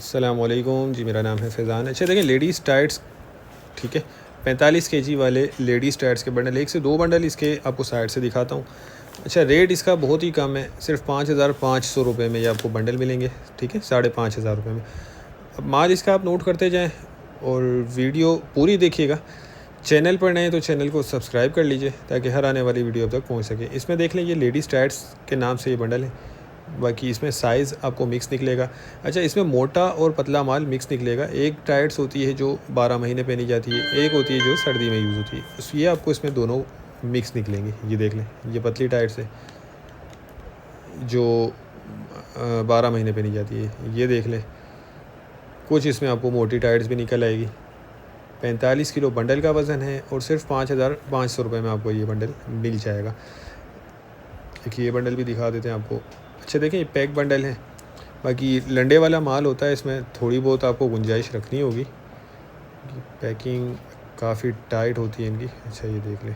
अस्सलामुअलैकुम जी, मेरा नाम है फैज़ान। अच्छा देखिए, लेडीज़ टाइट्स, ठीक है, 45 केजी वाले लेडीज़ टाइट्स के बंडल, 1 से 2 बंडल इसके आपको साइड से दिखाता हूँ। अच्छा, रेट इसका बहुत ही कम है, सिर्फ 5,500 रुपये में ये आपको बंडल मिलेंगे, ठीक है, 5,500 रुपये में। अब माल इसका आप नोट करते जाएँ और वीडियो पूरी देखिएगा। चैनल पर नए तो चैनल को सब्सक्राइब कर लीजिए ताकि हर आने वाली वीडियो अब तक पहुँच सके। इसमें देख लें, ये लेडीज़ टाइट्स के नाम से ये बंडल है। बाकी इसमें साइज़ आपको मिक्स निकलेगा। अच्छा, इसमें मोटा और पतला माल मिक्स निकलेगा। एक टाइट्स होती है जो 12 महीने पहनी जाती है, एक होती है जो सर्दी में यूज़ होती है। तो ये आपको इसमें दोनों मिक्स निकलेंगे। ये देख लें, ये पतली टाइट्स है जो 12 महीने पहनी जाती है। ये देख लें, कुछ इसमें आपको मोटी टाइट्स भी निकल आएगी। 45 किलो बंडल का वज़न है और सिर्फ 5,500 रुपये में आपको ये बंडल मिल जाएगा। देखिए, ये बंडल भी दिखा देते हैं आपको। अच्छा देखें, ये पैक बंडल है। बाकी लंडे वाला माल होता है, इसमें थोड़ी बहुत आपको गुंजाइश रखनी होगी। पैकिंग काफ़ी टाइट होती है इनकी। अच्छा, ये देख लें,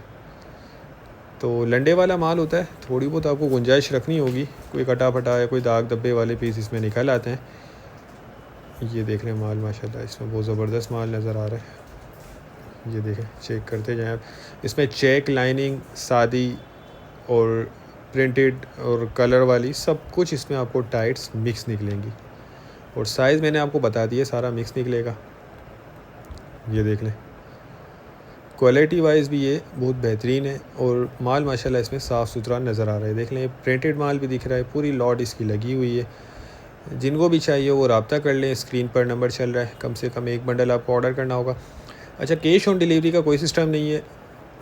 तो लंडे वाला माल होता है, थोड़ी बहुत आपको गुंजाइश रखनी होगी। कोई कटा फटा या कोई दाग धब्बे वाले पीस इसमें निकल आते हैं। ये देख लें माल, माशाल्लाह इसमें बहुत ज़बरदस्त माल नज़र आ रहा है। ये देखें, चेक करते जाएं आप। इसमें चेक, लाइनिंग, सादी और प्रिंटेड और कलर वाली सब कुछ इसमें आपको टाइट्स मिक्स निकलेंगी। और साइज़ मैंने आपको बता दिया, सारा मिक्स निकलेगा। ये देख लें, क्वालिटी वाइज भी ये बहुत बेहतरीन है और माल माशाल्लाह इसमें साफ़ सुथरा नज़र आ रहा है। देख लें, प्रिंटेड माल भी दिख रहा है, पूरी लॉट इसकी लगी हुई है। जिनको भी चाहिए वो रब्ता कर लें, स्क्रीन पर नंबर चल रहा है। कम से कम एक बंडल आपको ऑर्डर करना होगा। अच्छा, कैश ऑन डिलीवरी का कोई सिस्टम नहीं है,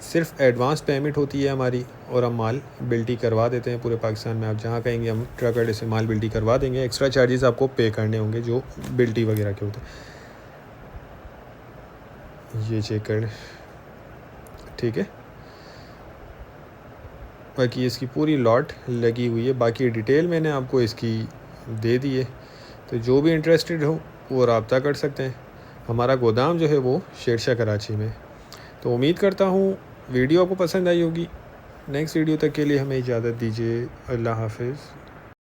सिर्फ एडवांस पेमेंट होती है हमारी और हम माल बिल्टी करवा देते हैं पूरे पाकिस्तान में। आप जहाँ कहेंगे हम ट्रक अड्डे से माल बिल्टी करवा देंगे। एक्स्ट्रा चार्जेस आपको पे करने होंगे जो बिल्टी वगैरह के होते हैं। ये चेक कर लें, ठीक है। बाकी इसकी पूरी लॉट लगी हुई है। बाकी डिटेल मैंने आपको इसकी दे दी है, तो जो भी इंटरेस्टेड हो वो रब्ता कर सकते हैं। हमारा गोदाम जो है वो शेरशाह कराची में। तो उम्मीद करता हूँ वीडियो आपको पसंद आई होगी। नेक्स्ट वीडियो तक के लिए हमें इजाज़त दीजिए। अल्लाह हाफ़िज़।